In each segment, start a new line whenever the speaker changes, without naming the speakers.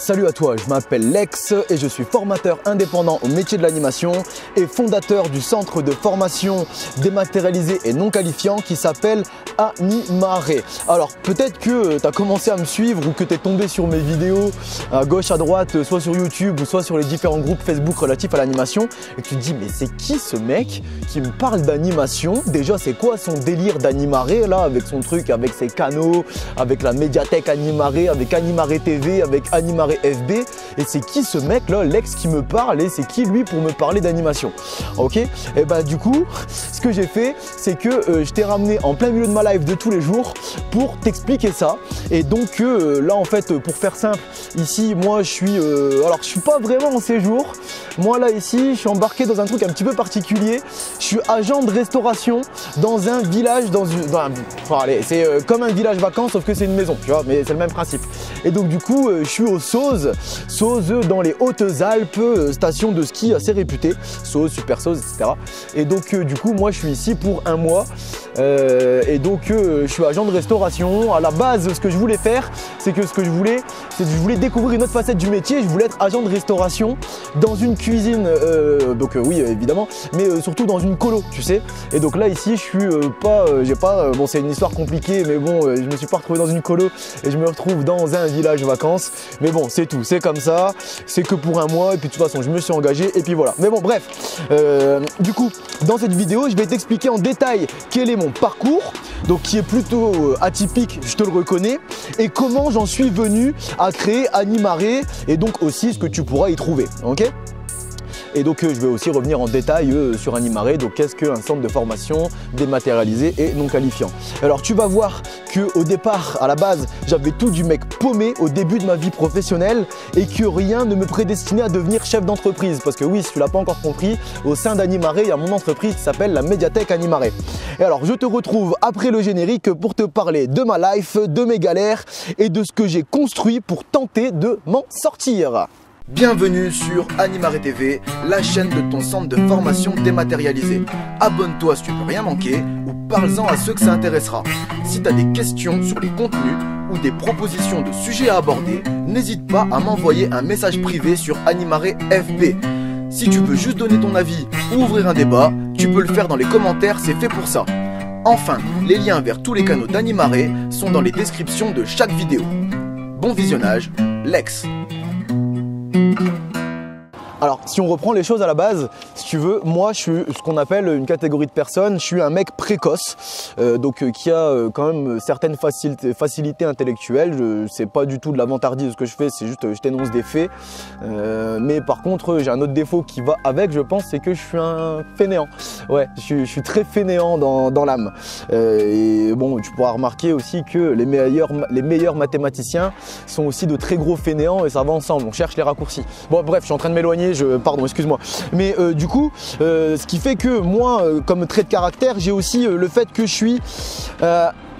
Salut à toi, je m'appelle Lex et je suis formateur indépendant au métier de l'animation et fondateur du centre de formation dématérialisé et non qualifiant qui s'appelle Animare. Alors peut-être que tu as commencé à me suivre ou que tu es tombé sur mes vidéos à gauche à droite, soit sur YouTube ou soit sur les différents groupes Facebook relatifs à l'animation et tu te dis mais c'est qui ce mec qui me parle d'animation? Déjà c'est quoi son délire d'Animare là, avec son truc, avec ses canaux, avec la médiathèque Animare, avec Animare TV, avec Animare FB, et c'est qui ce mec là, Lex, qui me parle, et c'est qui lui pour me parler d'animation? Ok, et bah du coup ce que j'ai fait c'est que je t'ai ramené en plein milieu de ma live de tous les jours pour t'expliquer ça. Et donc là en fait, pour faire simple, ici moi je suis alors je suis pas vraiment en séjour, moi là ici je suis embarqué dans un truc un petit peu particulier. Je suis agent de restauration dans un village, c'est comme un village vacances sauf que c'est une maison, tu vois, mais c'est le même principe. Et donc du coup je suis au Sauze dans les Hautes-Alpes, station de ski assez réputée, Sauze, Super Sauze, etc. Et donc du coup moi je suis ici pour un mois et donc je suis agent de restauration. À la base ce que je voulais faire, c'est que je voulais découvrir une autre facette du métier. Je voulais être agent de restauration dans une cuisine, oui évidemment, mais surtout dans une colo, tu sais. Et donc là ici je suis bon c'est une histoire compliquée, mais bon je me suis pas retrouvé dans une colo et je me retrouve dans un village vacances. Mais bon c'est tout, c'est comme ça, c'est que pour un mois et puis de toute façon je me suis engagé et puis voilà. Mais bon bref, du coup dans cette vidéo je vais t'expliquer en détail quel est mon parcours, donc qui est plutôt atypique, je te le reconnais, et comment j'en suis venu à créer Animare et donc aussi ce que tu pourras y trouver, ok? Et donc je vais aussi revenir en détail sur Animare, donc qu'est-ce qu'un centre de formation dématérialisé et non qualifiant. Alors tu vas voir qu'au départ, à la base, j'avais tout du mec paumé au début de ma vie professionnelle et que rien ne me prédestinait à devenir chef d'entreprise. Parce que oui, si tu l'as pas encore compris, au sein d'Animare, il y a mon entreprise qui s'appelle la médiathèque Animare. Et alors je te retrouve après le générique pour te parler de ma life, de mes galères et de ce que j'ai construit pour tenter de m'en sortir. Bienvenue sur Animare TV, la chaîne de ton centre de formation dématérialisé. Abonne-toi si tu ne veux rien manquer ou parle-en à ceux que ça intéressera. Si tu as des questions sur les contenus ou des propositions de sujets à aborder, n'hésite pas à m'envoyer un message privé sur Animare FB. Si tu veux juste donner ton avis ou ouvrir un débat, tu peux le faire dans les commentaires, c'est fait pour ça. Enfin, les liens vers tous les canaux d'Animare sont dans les descriptions de chaque vidéo. Bon visionnage, Lex. Alors si on reprend les choses à la base, si tu veux, moi je suis ce qu'on appelle une catégorie de personnes, je suis un mec précoce, qui a quand même certaines facilités intellectuelles. C'est pas du tout de la vantardise ce que je fais, c'est juste je t'énonce des faits. Mais par contre j'ai un autre défaut qui va avec, je pense, c'est que je suis un fainéant. Ouais, je suis très fainéant dans l'âme. Et bon, tu pourras remarquer aussi que les meilleurs mathématiciens sont aussi de très gros fainéants et ça va ensemble, on cherche les raccourcis. Bon bref, je suis en train de m'éloigner. Pardon, excuse-moi. Mais du coup, ce qui fait que moi, comme trait de caractère, j'ai aussi le fait que je suis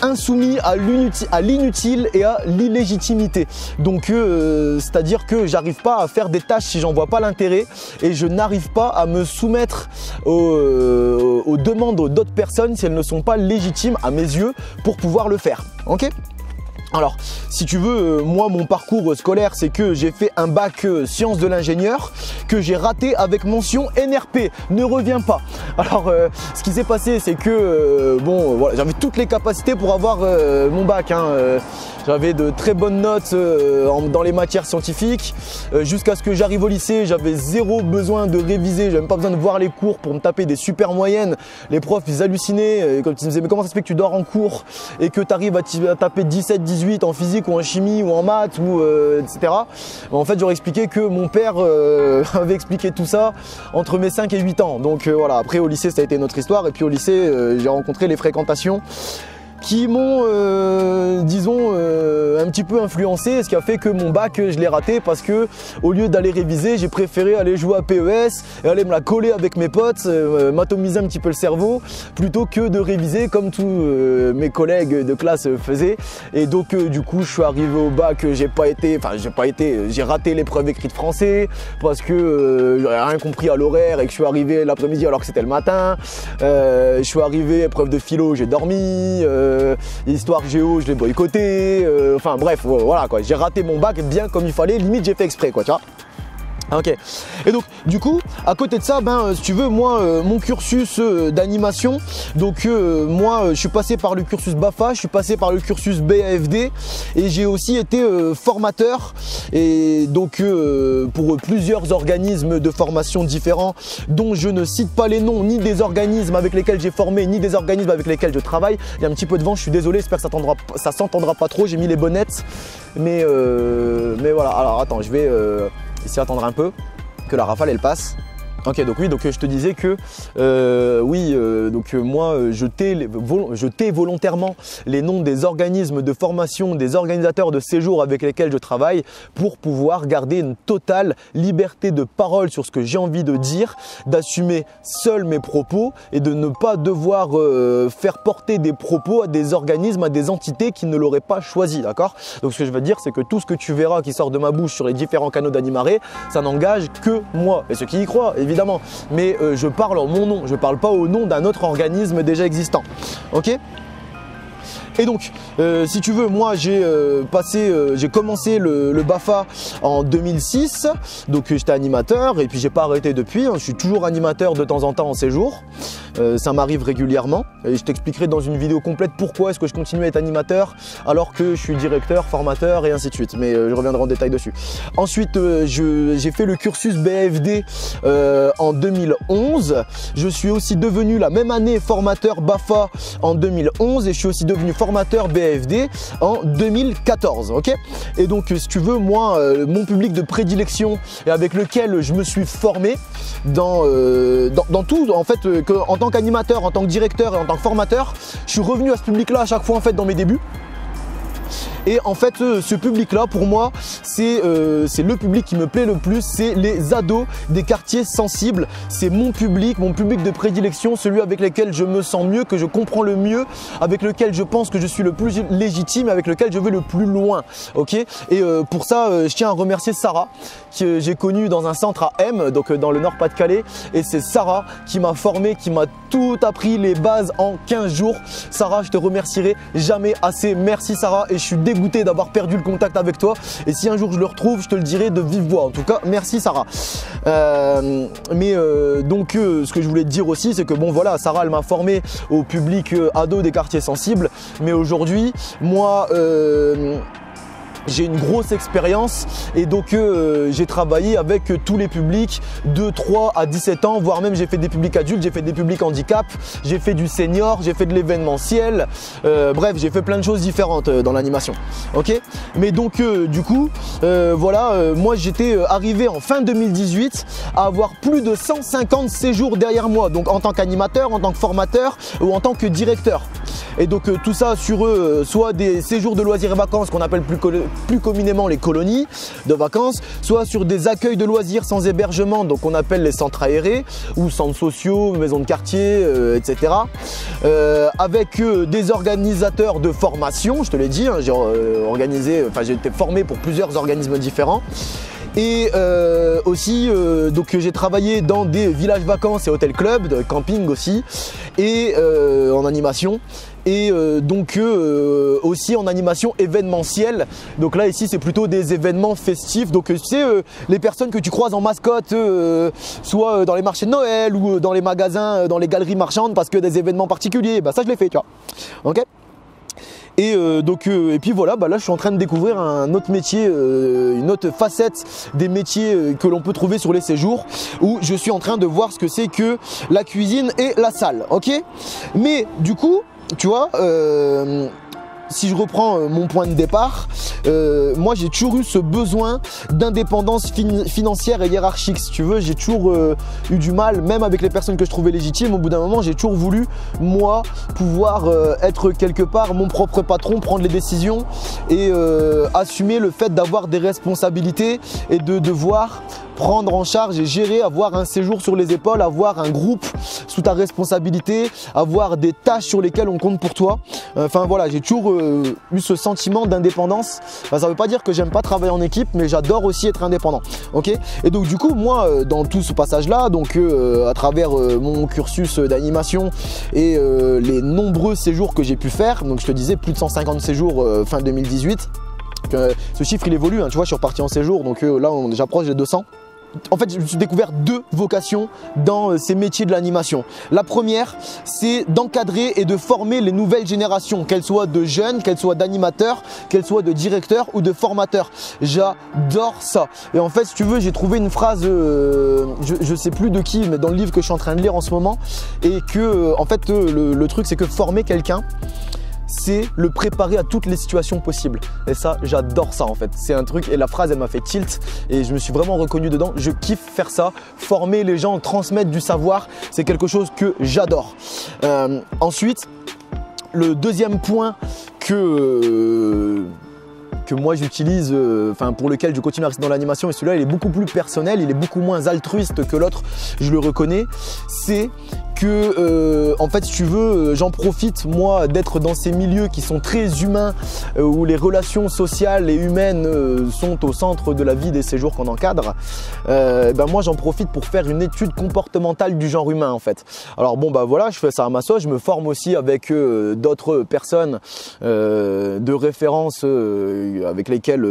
insoumis à l'inutile et à l'illégitimité. Donc, c'est-à-dire que j'arrive pas à faire des tâches si j'en vois pas l'intérêt et je n'arrive pas à me soumettre aux demandes d'autres personnes si elles ne sont pas légitimes à mes yeux pour pouvoir le faire. Ok ? Alors, si tu veux, moi, mon parcours scolaire, c'est que j'ai fait un bac sciences de l'ingénieur que j'ai raté avec mention NRP. Ne reviens pas. Alors, ce qui s'est passé, c'est que, voilà, j'avais toutes les capacités pour avoir mon bac. J'avais de très bonnes notes dans les matières scientifiques. Jusqu'à ce que j'arrive au lycée, j'avais zéro besoin de réviser. J'avais même pas besoin de voir les cours pour me taper des super moyennes. Les profs, ils hallucinaient. Quand ils me disaient, mais comment ça se fait que tu dors en cours et que tu arrives à taper 17, 18 en physique ou en chimie ou en maths ou etc. En fait, j'aurais expliqué que mon père avait expliqué tout ça entre mes 5 et 8 ans. Donc voilà, après au lycée, ça a été notre histoire. Et puis au lycée, j'ai rencontré les fréquentations qui m'ont, disons, un petit peu influencé, ce qui a fait que mon bac, je l'ai raté parce que au lieu d'aller réviser, j'ai préféré aller jouer à PES et aller me la coller avec mes potes, m'atomiser un petit peu le cerveau, plutôt que de réviser comme tous mes collègues de classe faisaient. Et donc, du coup, je suis arrivé au bac, j'ai raté l'épreuve écrite français parce que j'avais rien compris à l'horaire et que je suis arrivé l'après-midi alors que c'était le matin. Je suis arrivé épreuve de philo, j'ai dormi. histoire géo, je l'ai boycotté, enfin bref, voilà quoi, j'ai raté mon bac bien comme il fallait, limite j'ai fait exprès quoi, tu vois. Ok, et donc du coup à côté de ça, si tu veux, moi mon cursus d'animation, donc moi je suis passé par le cursus BAFA, je suis passé par le cursus BAFD et j'ai aussi été formateur, et donc pour plusieurs organismes de formation différents dont je ne cite pas les noms, ni des organismes avec lesquels j'ai formé, ni des organismes avec lesquels je travaille. Il y a un petit peu de vent, je suis désolé, j'espère que ça s'entendra pas trop, j'ai mis les bonnettes, mais voilà. Alors attends, je vais essayer d'attendre un peu que la rafale elle passe. Ok, donc oui, donc je te disais que moi je tais volontairement les noms des organismes de formation, des organisateurs de séjours avec lesquels je travaille, pour pouvoir garder une totale liberté de parole sur ce que j'ai envie de dire, d'assumer seul mes propos et de ne pas devoir faire porter des propos à des organismes, à des entités qui ne l'auraient pas choisi, d'accord? Donc ce que je veux dire, c'est que tout ce que tu verras qui sort de ma bouche sur les différents canaux d'Animaré, ça n'engage que moi et ceux qui y croient, évidemment. Mais je parle en mon nom, je ne parle pas au nom d'un autre organisme déjà existant. Ok ? Et donc, si tu veux, moi j'ai commencé le BAFA en 2006, donc j'étais animateur et puis j'ai pas arrêté depuis, hein. Je suis toujours animateur de temps en temps en séjour, ça m'arrive régulièrement et je t'expliquerai dans une vidéo complète pourquoi est-ce que je continue à être animateur alors que je suis directeur, formateur et ainsi de suite, mais je reviendrai en détail dessus. Ensuite, j'ai fait le cursus BAFD en 2011, je suis aussi devenu la même année formateur BAFA en 2011 et je suis aussi devenu formateur BAFD en 2014, ok? Et donc si tu veux, moi mon public de prédilection et avec lequel je me suis formé dans tout, en fait, en tant qu'animateur, en tant que directeur et en tant que formateur, je suis revenu à ce public là à chaque fois en fait dans mes débuts. Et en fait, ce public-là, pour moi, c'est le public qui me plaît le plus, c'est les ados des quartiers sensibles. C'est mon public de prédilection, celui avec lequel je me sens mieux, que je comprends le mieux, avec lequel je pense que je suis le plus légitime, avec lequel je vais le plus loin. Ok? Et pour ça, je tiens à remercier Sarah, que j'ai connue dans un centre à M, donc dans le Nord-Pas-de-Calais. Et c'est Sarah qui m'a formé, qui m'a tout appris, les bases en 15 jours. Sarah, je te remercierai jamais assez. Merci Sarah, et je suis dégoûté d'avoir perdu le contact avec toi, et si un jour je le retrouve, je te le dirai de vive voix. En tout cas, merci Sarah. Donc ce que je voulais te dire aussi, c'est que bon voilà, Sarah elle m'a formé au public ado des quartiers sensibles, mais aujourd'hui moi j'ai une grosse expérience et donc j'ai travaillé avec tous les publics de 3 à 17 ans, voire même j'ai fait des publics adultes, j'ai fait des publics handicap, j'ai fait du senior, j'ai fait de l'événementiel, bref, j'ai fait plein de choses différentes dans l'animation. Ok, mais donc du coup voilà, moi j'étais arrivé en fin 2018 à avoir plus de 150 séjours derrière moi, donc en tant qu'animateur, en tant que formateur ou en tant que directeur. Et donc tout ça sur soit des séjours de loisirs et vacances qu'on appelle plus communément les colonies de vacances, soit sur des accueils de loisirs sans hébergement, donc on appelle les centres aérés ou centres sociaux, maisons de quartier, etc. Avec des organisateurs de formation, je te l'ai dit, hein, j'ai été formé pour plusieurs organismes différents. Et aussi donc j'ai travaillé dans des villages vacances et hôtels clubs, de camping aussi, et en animation. Et donc aussi en animation événementielle. Donc là ici c'est plutôt des événements festifs. Donc c'est les personnes que tu croises en mascotte, soit dans les marchés de Noël ou dans les magasins, dans les galeries marchandes, parce que des événements particuliers, bah ça je l'ai fait, tu vois. Ok. Et et puis voilà, bah là je suis en train de découvrir un autre métier, une autre facette des métiers que l'on peut trouver sur les séjours, où je suis en train de voir ce que c'est que la cuisine et la salle, ok. Mais du coup, tu vois, si je reprends mon point de départ, moi j'ai toujours eu ce besoin d'indépendance financière et hiérarchique, si tu veux. J'ai toujours eu du mal, même avec les personnes que je trouvais légitimes, au bout d'un moment j'ai toujours voulu, moi, pouvoir être quelque part mon propre patron, prendre les décisions et assumer le fait d'avoir des responsabilités et de devoir prendre en charge et gérer, avoir un séjour sur les épaules, avoir un groupe sous ta responsabilité, avoir des tâches sur lesquelles on compte pour toi. Enfin voilà, j'ai toujours eu ce sentiment d'indépendance. Ça ne veut pas dire que j'aime pas travailler en équipe, mais j'adore aussi être indépendant. Ok. Et donc du coup, moi, dans tout ce passage-là, donc à travers mon cursus d'animation et les nombreux séjours que j'ai pu faire, donc je te disais plus de 150 séjours fin 2018. Ce chiffre il évolue, hein, tu vois, je suis reparti en séjour, donc là j'approche des 200. En fait, je me suis découvert deux vocations dans ces métiers de l'animation. La première, c'est d'encadrer et de former les nouvelles générations, qu'elles soient de jeunes, qu'elles soient d'animateurs, qu'elles soient de directeurs ou de formateurs. J'adore ça. Et en fait, si tu veux, j'ai trouvé une phrase, je sais plus de qui, mais dans le livre que je suis en train de lire en ce moment, et que, en fait, le truc, c'est que former quelqu'un, c'est le préparer à toutes les situations possibles. Et ça, j'adore ça en fait. C'est un truc, et la phrase, elle m'a fait tilt et je me suis vraiment reconnu dedans. Je kiffe faire ça, former les gens, transmettre du savoir, c'est quelque chose que j'adore. Ensuite, le deuxième point que moi j'utilise, pour lequel je continue à rester dans l'animation, et celui-là il est beaucoup plus personnel, il est beaucoup moins altruiste que l'autre, je le reconnais, c'est que en fait si tu veux, j'en profite moi d'être dans ces milieux qui sont très humains, où les relations sociales et humaines sont au centre de la vie des séjours qu'on encadre. Moi j'en profite pour faire une étude comportementale du genre humain en fait. Alors bon bah voilà, je fais ça à ma sauce, je me forme aussi avec d'autres personnes de référence avec lesquels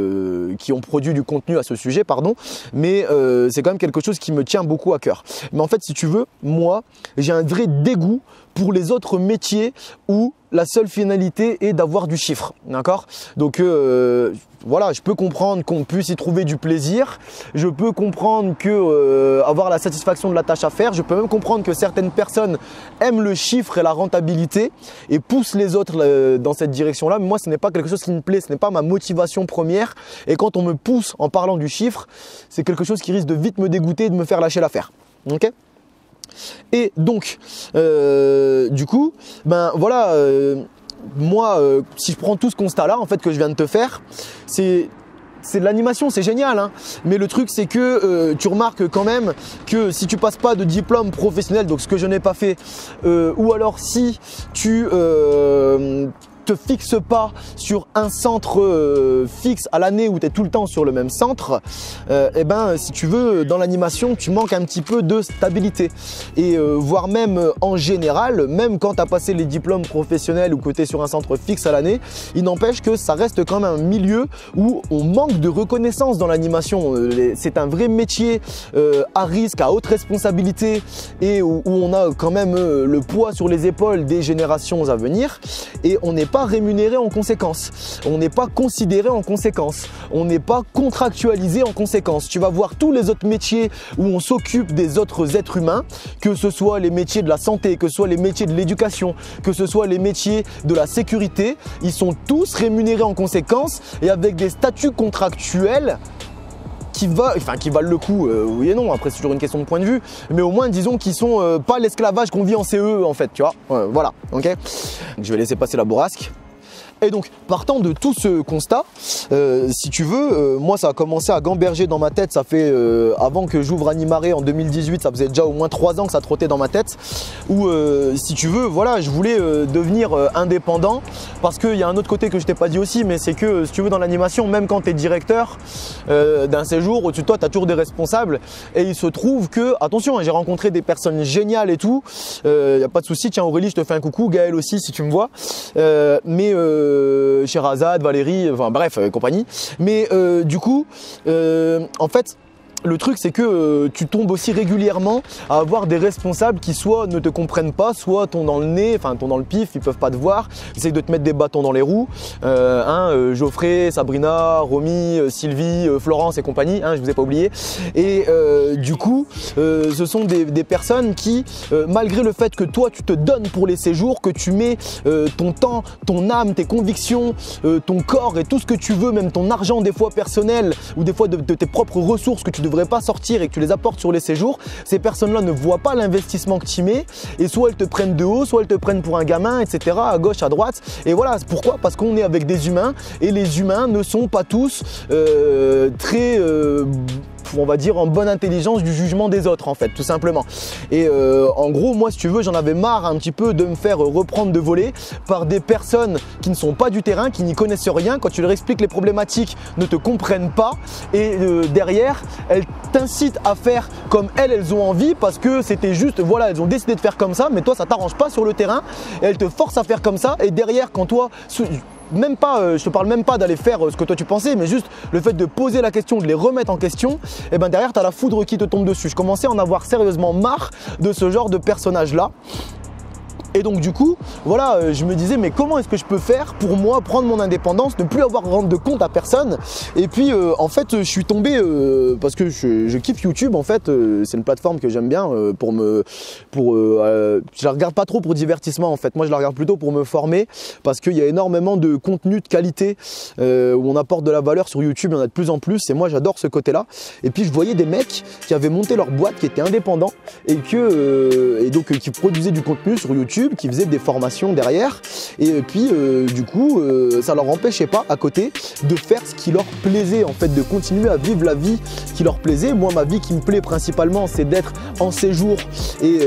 qui ont produit du contenu à ce sujet, pardon, mais c'est quand même quelque chose qui me tient beaucoup à cœur. Mais en fait, si tu veux, moi, j'ai un vrai dégoût pour les autres métiers où la seule finalité est d'avoir du chiffre, d'accord? Donc voilà, je peux comprendre qu'on puisse y trouver du plaisir, je peux comprendre que avoir la satisfaction de la tâche à faire, je peux même comprendre que certaines personnes aiment le chiffre et la rentabilité et poussent les autres dans cette direction-là, mais moi ce n'est pas quelque chose qui me plaît, ce n'est pas ma motivation première, et quand on me pousse en parlant du chiffre, c'est quelque chose qui risque de vite me dégoûter et de me faire lâcher l'affaire, ok? Et donc, du coup, ben voilà, moi, si je prends tout ce constat-là, en fait, que je viens de te faire, c'est de l'animation, c'est génial, hein, mais le truc, c'est que tu remarques quand même que si tu passes pas de diplôme professionnel, donc ce que je n'ai pas fait, ou alors si tu te fixe pas sur un centre fixe à l'année où tu es tout le temps sur le même centre, et ben si tu veux, dans l'animation tu manques un petit peu de stabilité, et voire même en général, même quand tu as passé les diplômes professionnels ou que tu es sur un centre fixe à l'année, il n'empêche que ça reste quand même un milieu où on manque de reconnaissance dans l'animation. C'est un vrai métier à risque, à haute responsabilité, et où on a quand même le poids sur les épaules des générations à venir, et on n'est pas rémunéré en conséquence, on n'est pas considéré en conséquence, on n'est pas contractualisé en conséquence. Tu vas voir tous les autres métiers où on s'occupe des autres êtres humains, que ce soit les métiers de la santé, que ce soit les métiers de l'éducation, que ce soit les métiers de la sécurité, ils sont tous rémunérés en conséquence et avec des statuts contractuels qui valent le coup, oui et non, après c'est toujours une question de point de vue, mais au moins disons qu'ils sont pas l'esclavage qu'on vit en CE en fait, tu vois, voilà, ok. Je vais laisser passer la bourrasque. Et donc, partant de tout ce constat, si tu veux, moi ça a commencé à gamberger dans ma tête, ça fait avant que j'ouvre Animaré en 2018, ça faisait déjà au moins 3 ans que ça trottait dans ma tête, où si tu veux, voilà, je voulais devenir indépendant, parce qu'il y a un autre côté que je t'ai pas dit aussi, mais c'est que si tu veux, dans l'animation, même quand tu es directeur d'un séjour, au-dessus de toi, tu as toujours des responsables, et il se trouve que, attention, hein, j'ai rencontré des personnes géniales et tout, y a pas de souci, tiens Aurélie, je te fais un coucou, Gaël aussi si tu me vois, mais Sherazade, Valérie, enfin bref, compagnie. Mais du coup, en fait, le truc c'est que tu tombes aussi régulièrement à avoir des responsables qui soit ne te comprennent pas, soit t'ont dans le nez, enfin t'ont dans le pif, ils peuvent pas te voir, essayent de te mettre des bâtons dans les roues. Geoffrey, Sabrina, Romy, Sylvie, Florence et compagnie, je vous ai pas oublié. Et du coup, ce sont des personnes qui, malgré le fait que toi tu te donnes pour les séjours, que tu mets ton temps, ton âme, tes convictions, ton corps et tout ce que tu veux, même ton argent des fois personnel ou des fois de tes propres ressources que tu devrais pas sortir et que tu les apportes sur les séjours, ces personnes-là ne voient pas l'investissement que tu mets et soit elles te prennent de haut, soit elles te prennent pour un gamin, etc. à gauche, à droite. Et voilà, pourquoi? Parce qu'on est avec des humains et les humains ne sont pas tous très on va dire en bonne intelligence du jugement des autres en fait, tout simplement. Et en gros, moi si tu veux, j'en avais marre un petit peu de me faire reprendre de volée par des personnes qui ne sont pas du terrain, qui n'y connaissent rien. Quand tu leur expliques les problématiques, ne te comprennent pas et derrière, elles t'incitent à faire comme elles ont envie parce que c'était juste, voilà, elles ont décidé de faire comme ça, mais toi ça t'arrange pas sur le terrain et elles te forcent à faire comme ça. Et derrière, quand toi, même pas, je te parle même pas d'aller faire ce que toi tu pensais, mais juste le fait de poser la question, de les remettre en question, et ben derrière tu as la foudre qui te tombe dessus. Je commençais à en avoir sérieusement marre de ce genre de personnage là. Et donc du coup, voilà, je me disais mais comment est-ce que je peux faire pour moi prendre mon indépendance, ne plus avoir à rendre de compte à personne. Et puis en fait, je suis tombé parce que je kiffe YouTube en fait, c'est une plateforme que j'aime bien je la regarde pas trop pour divertissement en fait. Moi, je la regarde plutôt pour me former parce qu'il y a énormément de contenu de qualité où on apporte de la valeur sur YouTube, il y en a de plus en plus et moi j'adore ce côté-là. Et puis je voyais des mecs qui avaient monté leur boîte, qui étaient indépendants et donc qui produisaient du contenu sur YouTube, qui faisaient des formations derrière et puis du coup ça leur empêchait pas à côté de faire ce qui leur plaisait en fait, de continuer à vivre la vie qui leur plaisait. Moi, ma vie qui me plaît principalement, c'est d'être en séjour et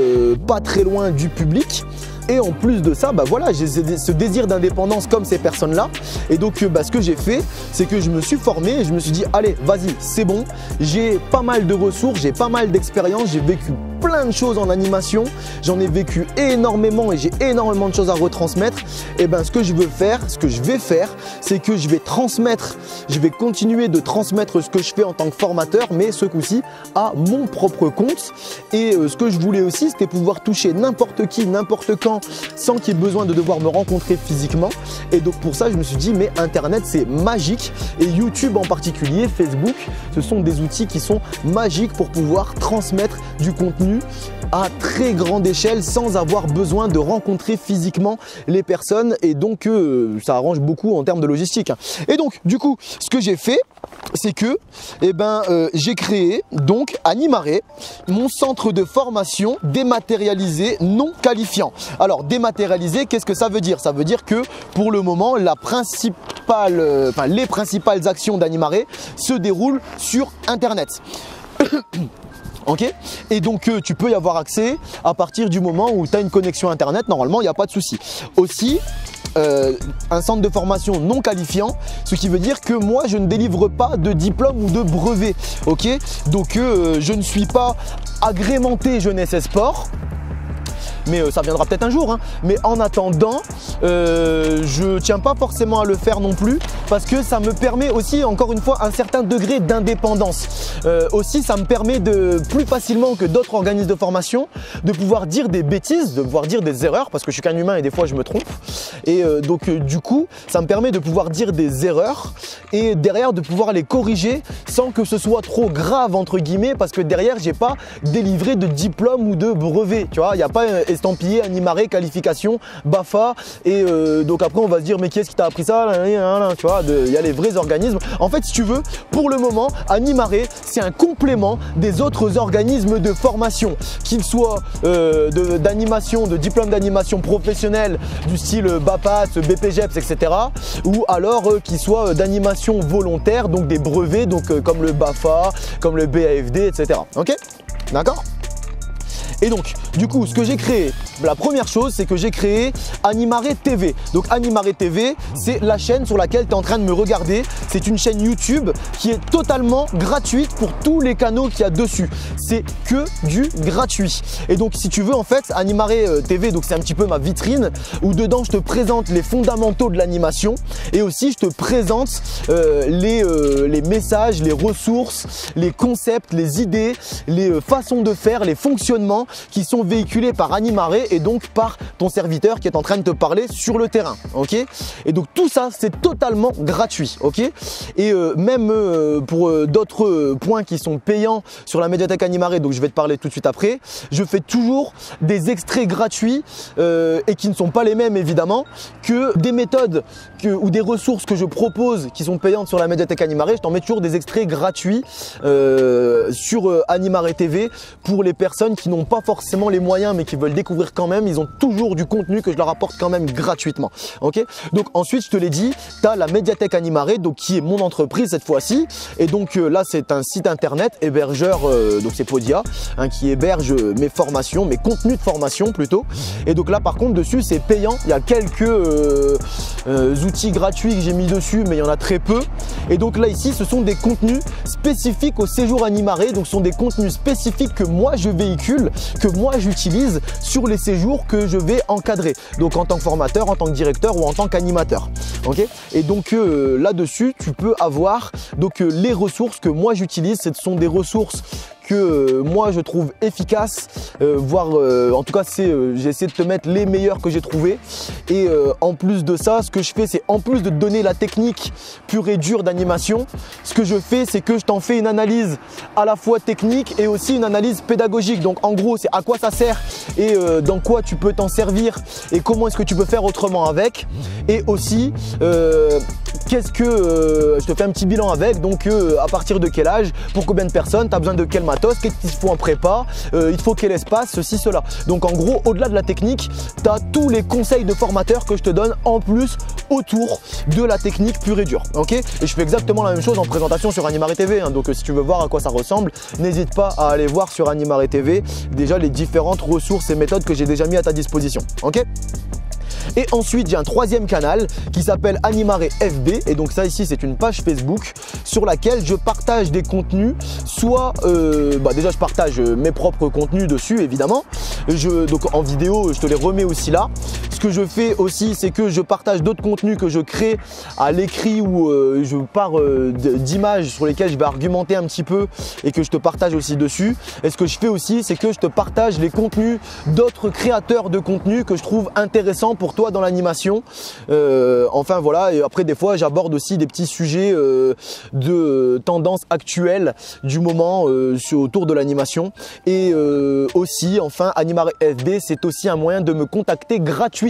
pas très loin du public. Et en plus de ça, bah voilà, j'ai ce désir d'indépendance comme ces personnes-là. Et donc, ce que j'ai fait, c'est que je me suis formé et je me suis dit, allez, vas-y, c'est bon. J'ai pas mal de ressources, j'ai pas mal d'expérience, j'ai vécu plein de choses en animation. J'en ai vécu énormément et j'ai énormément de choses à retransmettre. Et ben, ce que je vais faire, c'est que je vais transmettre, je vais continuer de transmettre ce que je fais en tant que formateur, mais ce coup-ci à mon propre compte. Et ce que je voulais aussi, c'était pouvoir toucher n'importe qui, n'importe quand, sans qu'il y ait besoin de devoir me rencontrer physiquement. Et donc pour ça, je me suis dit, mais Internet, c'est magique. Et YouTube en particulier, Facebook, ce sont des outils qui sont magiques pour pouvoir transmettre du contenu à très grande échelle sans avoir besoin de rencontrer physiquement les personnes. Et donc, ça arrange beaucoup en termes de logistique. Et donc, du coup, ce que j'ai fait, c'est que j'ai créé donc Animare, mon centre de formation dématérialisé non qualifiant. Alors dématérialisé, qu'est-ce que ça veut dire? Ça veut dire que pour le moment, les principales actions d'Animare se déroulent sur Internet. Ok, et donc tu peux y avoir accès à partir du moment où tu as une connexion Internet. Normalement, il n'y a pas de souci. Aussi, un centre de formation non qualifiant, ce qui veut dire que moi je ne délivre pas de diplôme ou de brevet. Ok, donc je ne suis pas agrémenté jeunesse et sport. Mais ça viendra peut-être un jour, hein. Mais en attendant, je tiens pas forcément à le faire non plus parce que ça me permet aussi, encore une fois, un certain degré d'indépendance. Aussi, ça me permet de plus facilement que d'autres organismes de formation de pouvoir dire des bêtises, de pouvoir dire des erreurs parce que je suis qu'un humain et des fois je me trompe. Et donc du coup, ça me permet de pouvoir dire des erreurs et derrière de pouvoir les corriger sans que ce soit trop grave entre guillemets parce que derrière, j'ai pas délivré de diplôme ou de brevet. Tu vois, il n'y a pas estampillé Animare, qualification, BAFA et donc après on va se dire mais qui est-ce qui t'a appris ça, tu vois, il y a les vrais organismes. En fait, si tu veux, pour le moment, Animare, c'est un complément des autres organismes de formation, qu'ils soient d'animation, de diplôme d'animation professionnelle du style BAPAS, BPGEPS, etc. ou alors qu'ils soient d'animation volontaire, donc des brevets, donc comme le BAFA, comme le BAFD, etc. Ok? D'accord? Et donc, du coup, ce que j'ai créé, la première chose, c'est que j'ai créé Animare TV. Donc, Animare TV, c'est la chaîne sur laquelle tu es en train de me regarder. C'est une chaîne YouTube qui est totalement gratuite pour tous les canaux qu'il y a dessus. C'est que du gratuit. Et donc, si tu veux, en fait, Animare TV, donc c'est un petit peu ma vitrine où dedans, je te présente les fondamentaux de l'animation et aussi, je te présente les messages, les ressources, les concepts, les idées, les façons de faire, les fonctionnements qui sont véhiculés par Animare et donc par ton serviteur qui est en train de te parler sur le terrain. Ok, et donc tout ça c'est totalement gratuit. Ok, et même pour d'autres points qui sont payants sur la médiathèque Animare, donc je vais te parler tout de suite après, je fais toujours des extraits gratuits et qui ne sont pas les mêmes évidemment que des méthodes ou des ressources que je propose qui sont payantes sur la médiathèque Animare. Je t'en mets toujours des extraits gratuits sur Animare TV pour les personnes qui n'ont pas pas forcément les moyens mais qui veulent découvrir quand même, ils ont toujours du contenu que je leur apporte quand même gratuitement. Ok, donc ensuite je te l'ai dit, tu as la médiathèque Animare, donc qui est mon entreprise cette fois-ci. Et donc là c'est un site internet hébergeur, donc c'est Podia, hein, qui héberge mes formations, mes contenus de formation plutôt. Et donc là par contre dessus c'est payant, il y a quelques outils gratuits que j'ai mis dessus mais il y en a très peu. Et donc là ici ce sont des contenus spécifiques au séjour Animare, donc ce sont des contenus spécifiques que moi je véhicule, que moi j'utilise sur les séjours que je vais encadrer, donc en tant que formateur, en tant que directeur ou en tant qu'animateur. Ok, et donc là-dessus tu peux avoir donc les ressources que moi j'utilise. Ce sont des ressources que moi je trouve efficaces, voire en tout cas j'ai essayé de te mettre les meilleurs que j'ai trouvés. Et en plus de ça, ce que je fais, c'est en plus de te donner la technique pure et dure d'animation, ce que je fais, c'est que je t'en fais une analyse à la fois technique et aussi une analyse pédagogique. Donc en gros, c'est à quoi ça sert et dans quoi tu peux t'en servir et comment est-ce que tu peux faire autrement avec. Et aussi qu'est-ce que je te fais un petit bilan avec, donc à partir de quel âge, pour combien de personnes, tu as besoin de quel matos, qu'est-ce qu'il faut en prépa, il faut quel espace, ceci, cela. Donc en gros, au-delà de la technique, tu as tous les conseils de formateurs que je te donne en plus autour de la technique pure et dure. Ok, et je fais exactement la même chose en présentation sur Animare TV, hein. Donc si tu veux voir à quoi ça ressemble, n'hésite pas à aller voir sur Animare TV déjà les différentes ressources et méthodes que j'ai déjà mis à ta disposition. Ok. Et ensuite, j'ai un troisième canal qui s'appelle Animare FB. Et donc ça ici, c'est une page Facebook sur laquelle je partage des contenus. Soit, déjà, je partage mes propres contenus dessus, évidemment. Donc en vidéo, je te les remets aussi là. Ce que je fais aussi, c'est que je partage d'autres contenus que je crée à l'écrit ou je pars d'images sur lesquelles je vais argumenter un petit peu et que je te partage aussi dessus. Et ce que je fais aussi, c'est que je te partage les contenus d'autres créateurs de contenu que je trouve intéressants pour toi dans l'animation. Enfin voilà, et après des fois j'aborde aussi des petits sujets de tendance actuelle du moment autour de l'animation. Et aussi enfin Animare FB, c'est aussi un moyen de me contacter gratuitement.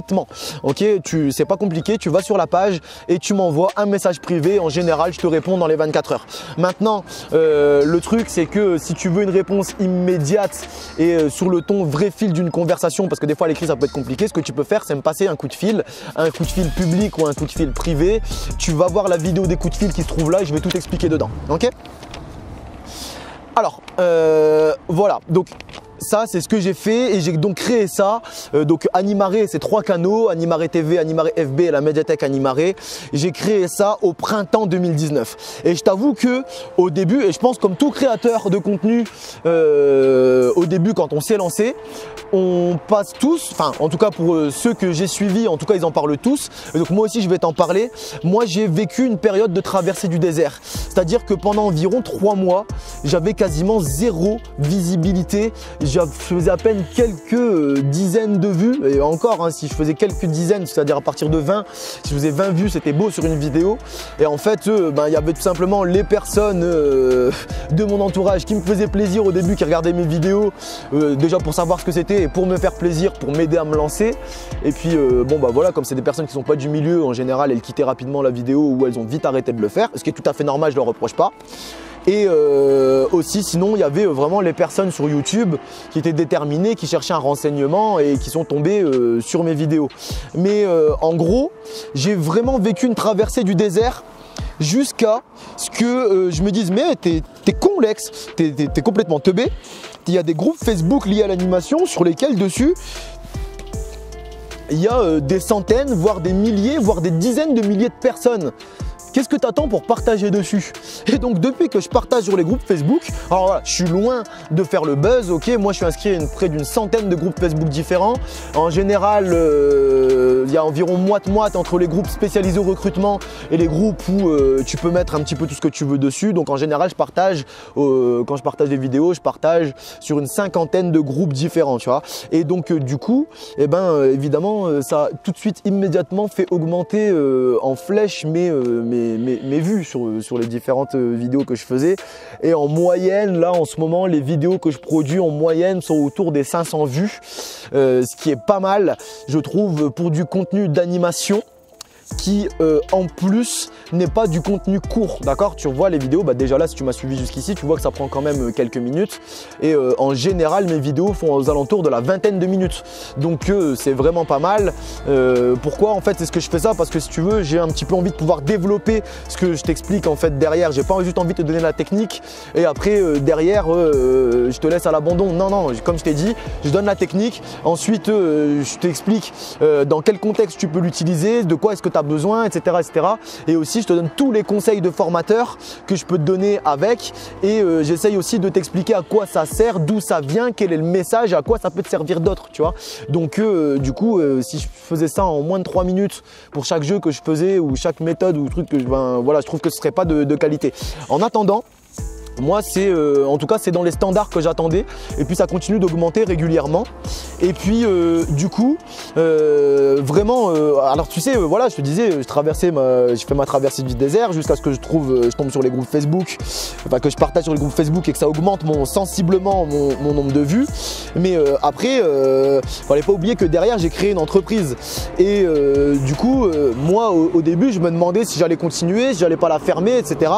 Ok, c'est pas compliqué, tu vas sur la page et tu m'envoies un message privé. En général je te réponds dans les 24 heures. Maintenant le truc c'est que si tu veux une réponse immédiate et sur le ton vrai fil d'une conversation, parce que des fois à l'écrit ça peut être compliqué, ce que tu peux faire c'est me passer un coup de fil public ou un coup de fil privé. Tu vas voir la vidéo des coups de fil qui se trouve là et je vais tout expliquer dedans. Ok. Alors voilà, donc ça c'est ce que j'ai fait et j'ai donc créé ça. Donc Animare, c'est 3 canaux, Animare TV, Animare FB et la médiathèque Animare. J'ai créé ça au printemps 2019 et je t'avoue que au début, et je pense comme tout créateur de contenu au début quand on s'est lancé, on passe tous, enfin en tout cas pour ceux que j'ai suivis, en tout cas ils en parlent tous, et donc moi aussi je vais t'en parler. Moi j'ai vécu une période de traversée du désert, c'est-à-dire que pendant environ 3 mois j'avais quasiment zéro visibilité. Je faisais à peine quelques dizaines de vues, et encore hein, si je faisais quelques dizaines, c'est-à-dire à partir de 20, si je faisais 20 vues c'était beau sur une vidéo. Et en fait il y avait tout simplement les personnes de mon entourage qui me faisaient plaisir au début, qui regardaient mes vidéos déjà pour savoir ce que c'était et pour me faire plaisir, pour m'aider à me lancer. Et puis voilà, comme c'est des personnes qui sont pas du milieu, en général elles quittaient rapidement la vidéo ou elles ont vite arrêté de le faire, ce qui est tout à fait normal, je leur reproche pas. Et aussi sinon il y avait vraiment les personnes sur YouTube qui étaient déterminées, qui cherchaient un renseignement et qui sont tombées sur mes vidéos. Mais en gros j'ai vraiment vécu une traversée du désert jusqu'à ce que je me dise mais t'es con Lex, t'es complètement teubé. Il y a des groupes Facebook liés à l'animation sur lesquels dessus il y a des centaines, voire des milliers, voire des dizaines de milliers de personnes. Qu'est-ce que tu attends pour partager dessus? Et donc depuis que je partage sur les groupes Facebook, alors voilà, je suis loin de faire le buzz, ok. Moi je suis inscrit à près d'une centaine de groupes Facebook différents. En général, il y a environ moite-moite entre les groupes spécialisés au recrutement et les groupes où tu peux mettre un petit peu tout ce que tu veux dessus. Donc en général, je partage, quand je partage des vidéos, je partage sur une cinquantaine de groupes différents, tu vois. Et donc du coup, évidemment, ça a tout de suite immédiatement fait augmenter en flèche mes vues sur les différentes vidéos que je faisais. Et en moyenne, là en ce moment, les vidéos que je produis en moyenne sont autour des 500 vues, ce qui est pas mal, je trouve, pour du contenu d'animation. qui en plus n'est pas du contenu court, d'accord? Tu vois les vidéos, bah déjà là si tu m'as suivi jusqu'ici, tu vois que ça prend quand même quelques minutes et en général mes vidéos font aux alentours de la vingtaine de minutes, donc c'est vraiment pas mal. Pourquoi en fait est-ce que je fais ça? Parce que si tu veux, j'ai un petit peu envie de pouvoir développer ce que je t'explique en fait derrière. J'ai pas juste envie de te donner la technique et après derrière je te laisse à l'abandon. Non, non, comme je t'ai dit, je donne la technique, ensuite je t'explique dans quel contexte tu peux l'utiliser, de quoi est-ce que tu as besoin, etc., etc. Et aussi je te donne tous les conseils de formateur que je peux te donner avec et j'essaye aussi de t'expliquer à quoi ça sert, d'où ça vient, quel est le message, à quoi ça peut te servir d'autre, tu vois. Donc du coup si je faisais ça en moins de 3 minutes pour chaque jeu que je faisais ou chaque méthode ou truc que voilà, je trouve que ce serait pas de qualité. En attendant, moi, en tout cas, c'est dans les standards que j'attendais. Et puis, ça continue d'augmenter régulièrement. Et puis, du coup, vraiment, alors tu sais, voilà, je te disais, je fais ma traversée du désert jusqu'à ce que je tombe sur les groupes Facebook, enfin que je partage sur les groupes Facebook et que ça augmente sensiblement mon nombre de vues. Mais après, fallait pas oublier que derrière, j'ai créé une entreprise. Et du coup, moi, au début, je me demandais si j'allais continuer, si j'allais pas la fermer, etc.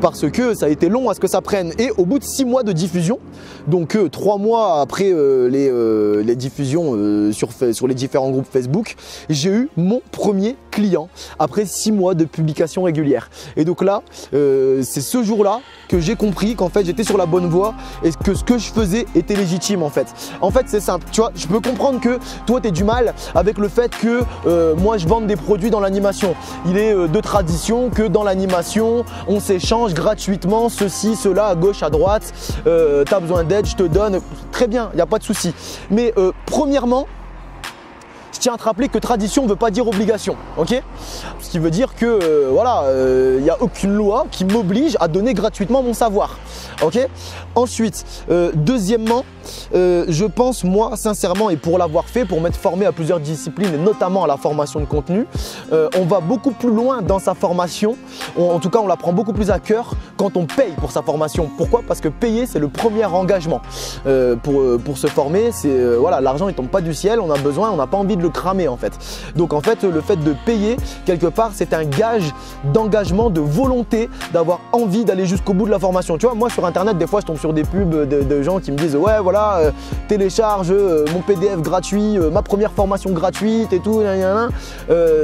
Parce que ça a été long à ce que ça prenne. Et au bout de 6 mois de diffusion, donc 3 mois après les diffusions sur les différents groupes Facebook, j'ai eu mon premier client après 6 mois de publication régulière. Et donc là, c'est ce jour-là que j'ai compris qu'en fait j'étais sur la bonne voie et que ce que je faisais était légitime en fait. En fait c'est simple, tu vois, je peux comprendre que toi tu aies du mal avec le fait que moi je vende des produits dans l'animation. Il est de tradition que dans l'animation on s'échange gratuitement ceci, cela, à gauche, à droite, tu as besoin d'aide, je te donne, très bien, il n'y a pas de souci. Mais premièrement, je tiens à te rappeler que tradition ne veut pas dire obligation, ok? Ce qui veut dire que voilà, il n'y a aucune loi qui m'oblige à donner gratuitement mon savoir, ok? Ensuite, deuxièmement, je pense moi sincèrement et pour l'avoir fait, pour m'être formé à plusieurs disciplines et notamment à la formation de contenu, on va beaucoup plus loin dans sa formation, en tout cas on la prend beaucoup plus à cœur quand on paye pour sa formation. Pourquoi? Parce que payer c'est le premier engagement pour se former. C'est voilà, l'argent il tombe pas du ciel, on a besoin, on n'a pas envie de le cramer en fait. Donc en fait le fait de payer quelque part c'est un gage d'engagement, de volonté, d'avoir envie d'aller jusqu'au bout de la formation. Tu vois, moi sur internet des fois je tombe sur des pubs de gens qui me disent ouais voilà télécharge mon PDF gratuit, ma première formation gratuite et tout.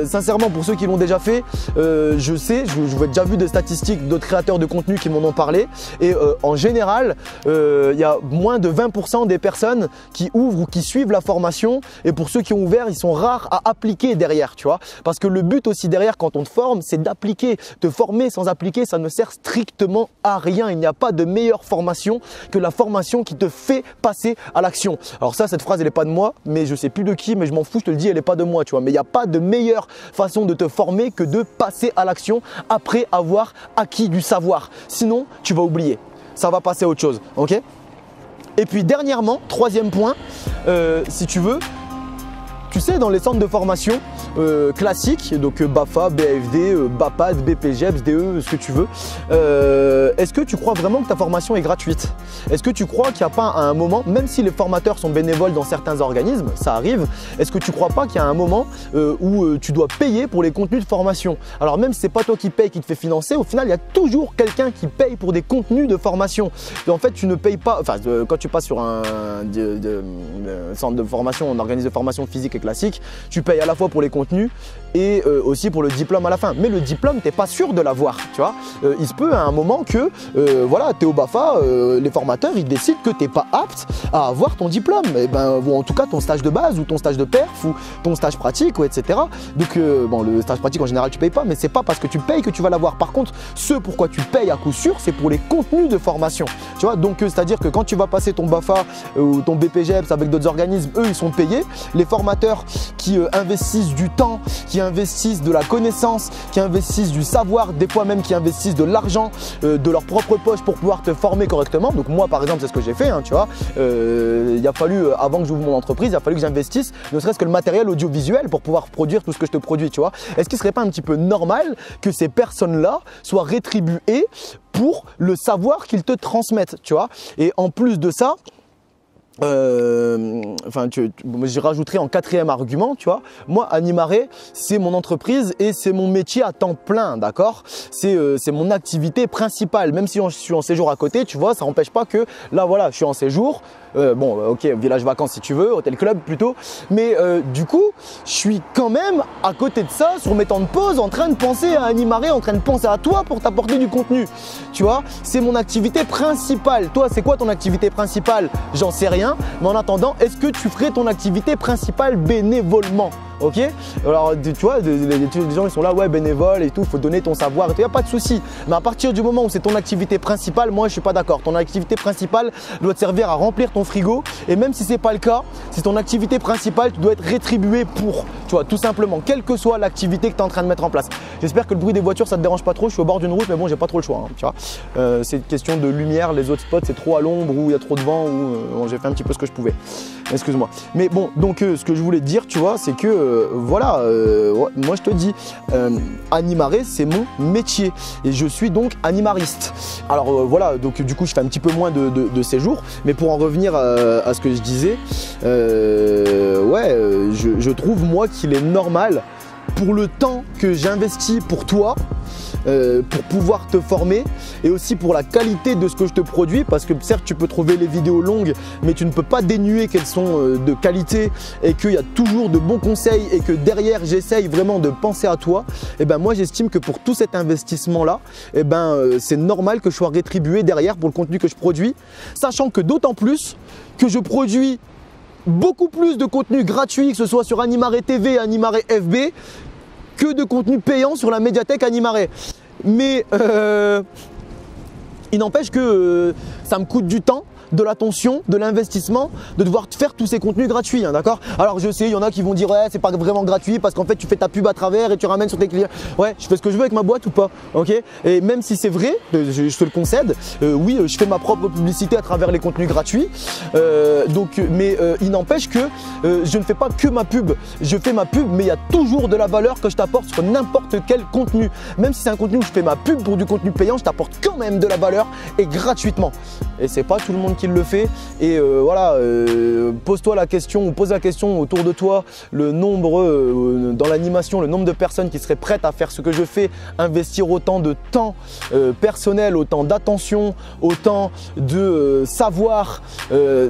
Sincèrement pour ceux qui l'ont déjà fait, je sais, j'ai déjà vu des statistiques d'autres créateurs de contenu qui m'en ont parlé et en général il y a moins de 20% des personnes qui ouvrent ou qui suivent la formation et pour ceux qui ont ouvert ils sont rares à appliquer derrière, tu vois, parce que le but aussi derrière quand on te forme c'est d'appliquer. Te former sans appliquer ça ne sert strictement à rien. Il n'y a pas de meilleure formation que la formation qui te fait passer à l'action. Alors ça, cette phrase elle n'est pas de moi, mais je sais plus de qui, mais je m'en fous, je te le dis, elle n'est pas de moi, tu vois. Mais il n'y a pas de meilleure façon de te former que de passer à l'action après avoir acquis du savoir. Sinon tu vas oublier, ça va passer à autre chose, ok? Et puis dernièrement, troisième point, si tu veux, tu sais, dans les centres de formation classiques, donc BAFA, BAFD, BAPAD, BPGEPS, DE, ce que tu veux, est-ce que tu crois vraiment que ta formation est gratuite? Est-ce que tu crois qu'il n'y a pas à un moment, même si les formateurs sont bénévoles dans certains organismes, ça arrive, est-ce que tu ne crois pas qu'il y a un moment où tu dois payer pour les contenus de formation? Alors même si ce n'est pas toi qui paye, qui te fait financer, au final, il y a toujours quelqu'un qui paye pour des contenus de formation. Et en fait, tu ne payes pas, enfin, quand tu passes sur un centre de formation, on organise de formation physique et classique, tu payes à la fois pour les contenus et aussi pour le diplôme à la fin. Mais le diplôme, tu n'es pas sûr de l'avoir, tu vois. Il se peut à un moment que voilà, tu es au BAFA, les formateurs, ils décident que tu n'es pas apte à avoir ton diplôme, et ben, ou en tout cas ton stage de base ou ton stage de perf ou ton stage pratique, ou etc. Donc bon, le stage pratique en général tu payes pas, mais c'est pas parce que tu payes que tu vas l'avoir. Par contre, ce pourquoi tu payes à coup sûr, c'est pour les contenus de formation, tu vois. Donc c'est-à-dire que quand tu vas passer ton BAFA ou ton BPGEPS avec d'autres organismes, eux ils sont payés. Les formateurs qui investissent du temps, qui investissent de la connaissance, qui investissent du savoir, des fois même qui investissent de l'argent de leur propre poche pour pouvoir te former correctement. Donc moi par exemple c'est ce que j'ai fait, hein, tu vois. Il a fallu, avant que j'ouvre mon entreprise, il a fallu que j'investisse ne serait-ce que le matériel audiovisuel pour pouvoir produire tout ce que je te produis, tu vois. Est-ce qu'il ne serait pas un petit peu normal que ces personnes-là soient rétribuées pour le savoir qu'ils te transmettent, tu vois? Et en plus de ça, enfin, j'y rajouterai en quatrième argument, tu vois. Moi, Animare, c'est mon entreprise et c'est mon métier à temps plein, d'accord. C'est mon activité principale. Même si je suis en séjour à côté, tu vois, ça n'empêche pas que là, voilà, je suis en séjour. Bon, ok, village vacances si tu veux, hôtel club plutôt. Mais du coup, je suis quand même à côté de ça, sur mes temps de pause, en train de penser à Animare, en train de penser à toi pour t'apporter du contenu. Tu vois, c'est mon activité principale. Toi, c'est quoi ton activité principale? J'en sais rien. Mais en attendant, est-ce que tu ferais ton activité principale bénévolement? Ok, alors tu vois, les gens ils sont là, ouais, bénévole et tout, faut donner ton savoir et tout, y a pas de souci. Mais à partir du moment où c'est ton activité principale, moi je suis pas d'accord. Ton activité principale doit te servir à remplir ton frigo, et même si c'est pas le cas, si ton activité principale, tu dois être rétribué pour, tu vois, tout simplement, quelle que soit l'activité que tu es en train de mettre en place. J'espère que le bruit des voitures ça te dérange pas trop. Je suis au bord d'une route, mais bon, j'ai pas trop le choix, hein, tu vois. C'est une question de lumière. Les autres spots c'est trop à l'ombre ou il y a trop de vent ou bon, j'ai fait un petit peu ce que je pouvais. Excuse-moi. Mais bon, donc ce que je voulais te dire, tu vois, c'est que voilà, moi je te dis, Animare c'est mon métier et je suis donc animariste. Alors voilà, donc du coup je fais un petit peu moins de séjours, mais pour en revenir à ce que je disais, je trouve moi qu'il est normal pour le temps que j'investis pour toi, pour pouvoir te former et aussi pour la qualité de ce que je te produis, parce que certes tu peux trouver les vidéos longues mais tu ne peux pas dénuer qu'elles sont de qualité et qu'il y a toujours de bons conseils et que derrière j'essaye vraiment de penser à toi. Et ben moi j'estime que pour tout cet investissement là, et ben c'est normal que je sois rétribué derrière pour le contenu que je produis, sachant que d'autant plus que je produis beaucoup plus de contenu gratuit, que ce soit sur Animare TV, Animare FB, que de contenu payant sur la médiathèque Animare. Mais il n'empêche que ça me coûte du temps, de l'attention, de l'investissement, de devoir faire tous ces contenus gratuits, hein, d'accord? Alors je sais, il y en a qui vont dire ouais, c'est pas vraiment gratuit parce qu'en fait tu fais ta pub à travers et tu ramènes sur tes clients. Ouais, je fais ce que je veux avec ma boîte ou pas, ok? Et même si c'est vrai, je te le concède, oui, je fais ma propre publicité à travers les contenus gratuits, mais il n'empêche que je ne fais pas que ma pub. Je fais ma pub, mais il y a toujours de la valeur que je t'apporte sur n'importe quel contenu. Même si c'est un contenu où je fais ma pub pour du contenu payant, je t'apporte quand même de la valeur et gratuitement. Et c'est pas tout le monde qui le fait. Et voilà, pose-toi la question ou pose la question autour de toi, le nombre dans l'animation, le nombre de personnes qui seraient prêtes à faire ce que je fais, investir autant de temps personnel, autant d'attention, autant de savoir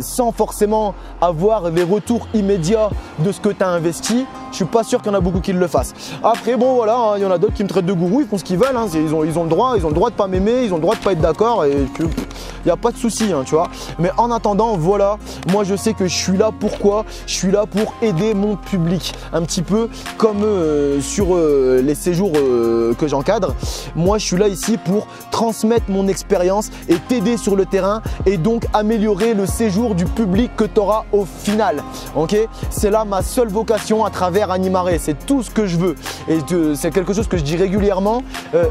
sans forcément avoir les retours immédiats de ce que tu as investi. Je suis pas sûr qu'il y en a beaucoup qui le fassent. Après bon voilà, hein, il y en a d'autres qui me traitent de gourou, ils font ce qu'ils veulent, hein, ils ont le droit de pas m'aimer, ils ont le droit de pas être d'accord et il n'y a pas de souci, hein, tu vois. Mais en attendant, voilà, moi je sais que je suis là pourquoi? Je suis là pour aider mon public, un petit peu comme sur les séjours que j'encadre. Moi je suis là ici pour transmettre mon expérience et t'aider sur le terrain et donc améliorer le séjour du public que tu auras au final. Ok, c'est là ma seule vocation à travers Animare, c'est tout ce que je veux et c'est quelque chose que je dis régulièrement,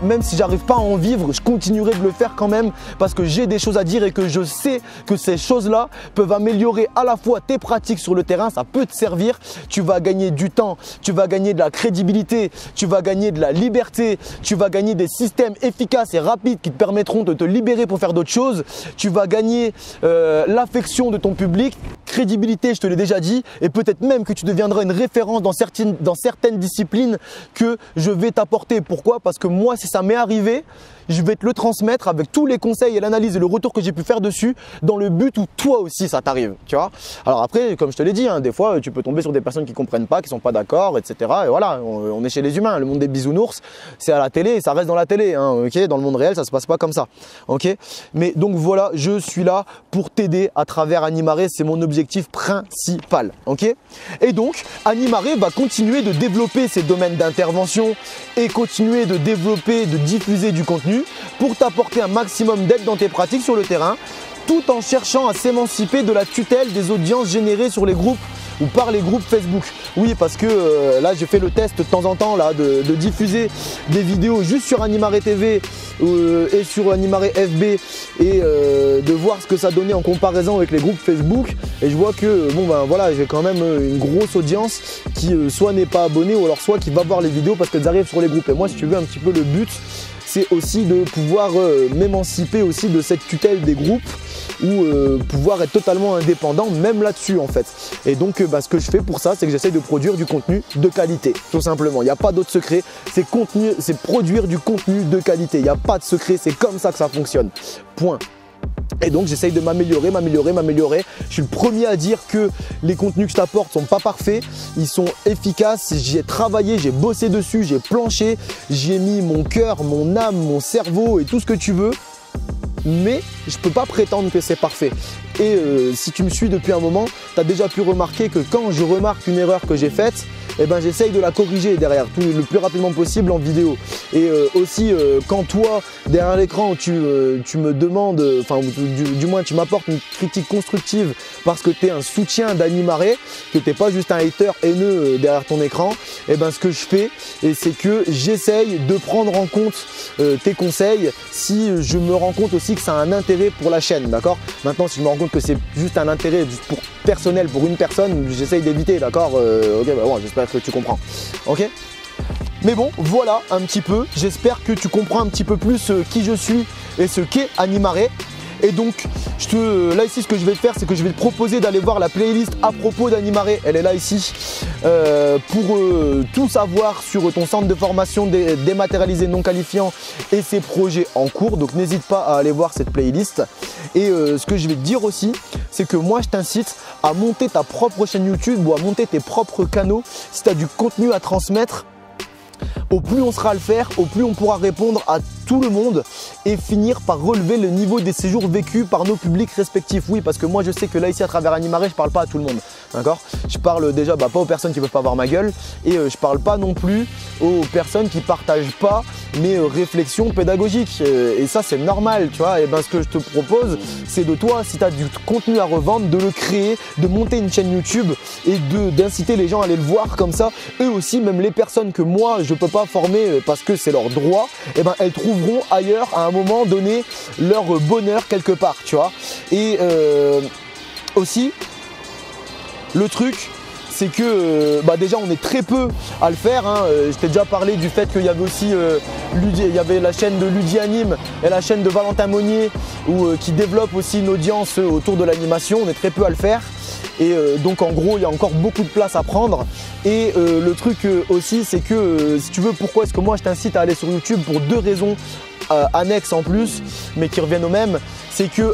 même si j'arrive pas à en vivre, je continuerai de le faire quand même parce que j'ai des choses à dire et que je sais que ces choses-là peuvent améliorer à la fois tes pratiques sur le terrain, ça peut te servir, tu vas gagner du temps, tu vas gagner de la crédibilité, tu vas gagner de la liberté, tu vas gagner des systèmes efficaces et rapides qui te permettront de te libérer pour faire d'autres choses, tu vas gagner l'affection de ton public, crédibilité, je te l'ai déjà dit, et peut-être même que tu deviendras une référence dans certaines disciplines que je vais t'apporter. Pourquoi? Parce que moi, si ça m'est arrivé, je vais te le transmettre avec tous les conseils et l'analyse et le retour que j'ai pu faire dessus dans le but où toi aussi ça t'arrive, tu vois. Alors après, comme je te l'ai dit, hein, des fois tu peux tomber sur des personnes qui comprennent pas, qui sont pas d'accord, etc. Et voilà, on est chez les humains. Le monde des bisounours, c'est à la télé et ça reste dans la télé, hein, ok. Dans le monde réel, ça se passe pas comme ça, ok. Mais donc voilà, je suis là pour t'aider à travers Animare, c'est mon objectif principal, ok. Et donc Animare va continuer de développer ses domaines d'intervention et continuer de développer, de diffuser du contenu pour t'apporter un maximum d'aide dans tes pratiques sur le terrain, tout en cherchant à s'émanciper de la tutelle des audiences générées sur les groupes ou par les groupes Facebook. Oui, parce que là j'ai fait le test de temps en temps là, de diffuser des vidéos juste sur Animare TV et sur Animare FB et de voir ce que ça donnait en comparaison avec les groupes Facebook. Et je vois que bon ben voilà, j'ai quand même une grosse audience qui soit n'est pas abonnée ou alors soit qui va voir les vidéos parce qu'elles arrivent sur les groupes. Et moi, si tu veux, un petit peu le but, c'est aussi de pouvoir m'émanciper aussi de cette tutelle des groupes ou pouvoir être totalement indépendant même là-dessus en fait. Et donc ce que je fais pour ça, c'est que j'essaye de produire du contenu de qualité, tout simplement. Il n'y a pas d'autre secret, c'est produire du contenu de qualité. Il n'y a pas de secret, c'est comme ça que ça fonctionne. Point. Et donc j'essaye de m'améliorer. Je suis le premier à dire que les contenus que je t'apporte sont pas parfaits, ils sont efficaces, j'y ai travaillé, j'ai bossé dessus, j'ai planché, j'y ai mis mon cœur, mon âme, mon cerveau et tout ce que tu veux. Mais je ne peux pas prétendre que c'est parfait. Et si tu me suis depuis un moment, tu as déjà pu remarquer que quand je remarque une erreur que j'ai faite, eh ben, j'essaye de la corriger derrière le plus rapidement possible en vidéo. Et aussi quand toi derrière l'écran tu me demandes, enfin du moins tu m'apportes une critique constructive parce que tu es un soutien d'Animaré, que tu n'es pas juste un hater haineux derrière ton écran, et ben ce que je fais, c'est que j'essaye de prendre en compte tes conseils si je me rends compte aussi que ça a un intérêt pour la chaîne, d'accord? Maintenant si je me rends compte que c'est juste un intérêt juste personnel pour une personne, j'essaye d'éviter, d'accord? Ok, bah bon, j'espère que tu comprends, ok? Mais bon, voilà un petit peu, j'espère que tu comprends un petit peu plus qui je suis et ce qu'est Animaré. Et donc, là ici, ce que je vais te faire, c'est que je vais te proposer d'aller voir la playlist à propos d'Animaré. Elle est là ici pour tout savoir sur ton centre de formation dématérialisé non qualifiant et ses projets en cours. Donc, n'hésite pas à aller voir cette playlist. Et ce que je vais te dire aussi, c'est que moi, je t'incite à monter ta propre chaîne YouTube ou à monter tes propres canaux si tu as du contenu à transmettre. Au plus on sera à le faire, au plus on pourra répondre à tout le monde et finir par relever le niveau des séjours vécus par nos publics respectifs. Oui, parce que moi je sais que là ici à travers Animaré, je parle pas à tout le monde, d'accord? Je parle déjà pas aux personnes qui peuvent pas voir ma gueule et je parle pas non plus aux personnes qui partagent pas mes réflexions pédagogiques et ça c'est normal, tu vois. Et ben ce que je te propose, c'est de toi, si tu as du contenu à revendre, de le créer, de monter une chaîne YouTube et d'inciter les gens à aller le voir comme ça. Eux aussi, même les personnes que moi je peux pas former parce que c'est leur droit, et ben elles trouveront ailleurs à un moment donné leur bonheur quelque part, tu vois. Et aussi le truc, c'est que déjà on est très peu à le faire, hein. Je t'ai déjà parlé du fait qu'il y avait aussi il y avait la chaîne de Ludi Anime et la chaîne de Valentin Monnier qui développe aussi une audience autour de l'animation. On est très peu à le faire. Et donc en gros il y a encore beaucoup de place à prendre. Et le truc aussi, c'est que si tu veux, pourquoi est-ce que moi je t'incite à aller sur YouTube, pour deux raisons annexes en plus mais qui reviennent au même. C'est que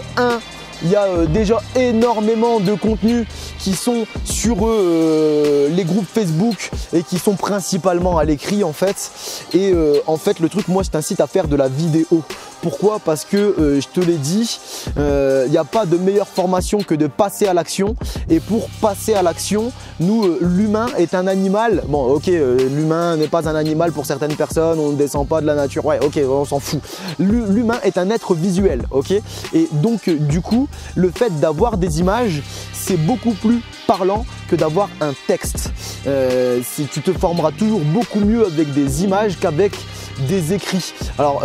il y a déjà énormément de contenus qui sont sur les groupes Facebook et qui sont principalement à l'écrit en fait. Et en fait le truc, moi je t'incite à faire de la vidéo. Pourquoi? Parce que je te l'ai dit, il n'y a pas de meilleure formation que de passer à l'action. Et pour passer à l'action, nous, l'humain est un animal. Bon, ok, l'humain n'est pas un animal pour certaines personnes, on ne descend pas de la nature. Ouais, ok, on s'en fout. L'humain est un être visuel, ok? Et donc, du coup, le fait d'avoir des images, c'est beaucoup plus parlant que d'avoir un texte. Si tu te formeras toujours beaucoup mieux avec des images qu'avec des écrits. Alors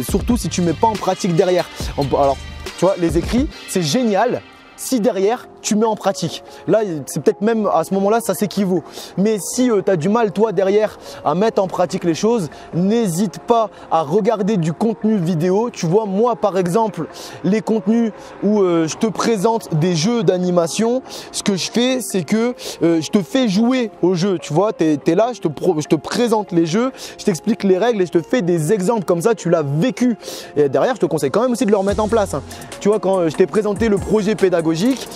surtout si tu mets pas en pratique derrière. Alors tu vois, les écrits c'est génial si derrière tu mets en pratique. Là c'est peut-être même à ce moment-là ça s'équivaut. Mais si tu as du mal toi derrière à mettre en pratique les choses, n'hésite pas à regarder du contenu vidéo. Tu vois, moi par exemple, les contenus où je te présente des jeux d'animation, ce que je fais c'est que je te fais jouer au jeu. Tu vois, tu es là, je te présente les jeux, je t'explique les règles et je te fais des exemples comme ça, tu l'as vécu. Et derrière je te conseille quand même aussi de le remettre en place, hein. Tu vois, quand je t'ai présenté le projet pédagogique,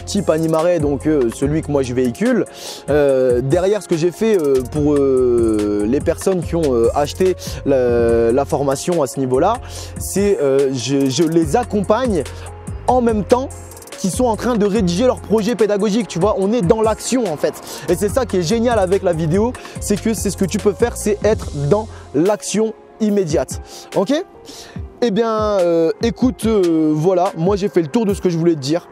type Animaré, donc celui que moi je véhicule, derrière ce que j'ai fait pour les personnes qui ont acheté la formation à ce niveau-là, c'est je les accompagne en même temps qui sont en train de rédiger leur projet pédagogique. Tu vois, on est dans l'action en fait. Et c'est ça qui est génial avec la vidéo, c'est que c'est ce que tu peux faire, c'est être dans l'action immédiate. Ok? Eh bien, écoute, voilà, moi j'ai fait le tour de ce que je voulais te dire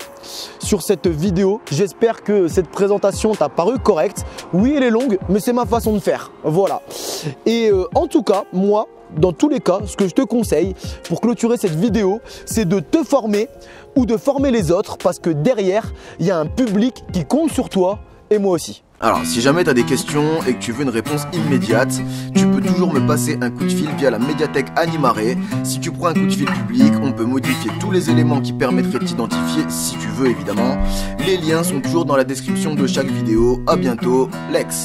sur cette vidéo. J'espère que cette présentation t'a paru correcte. Oui, elle est longue, mais c'est ma façon de faire. Voilà. Et en tout cas, moi, dans tous les cas, ce que je te conseille pour clôturer cette vidéo, c'est de te former ou de former les autres, parce que derrière, il y a un public qui compte sur toi et moi aussi. Alors, si jamais tu as des questions et que tu veux une réponse immédiate, tu peux toujours me passer un coup de fil via la médiathèque Animare. Si tu prends un coup de fil public, on peut modifier tous les éléments qui permettraient de t'identifier, si tu veux évidemment. Les liens sont toujours dans la description de chaque vidéo. À bientôt, Lex.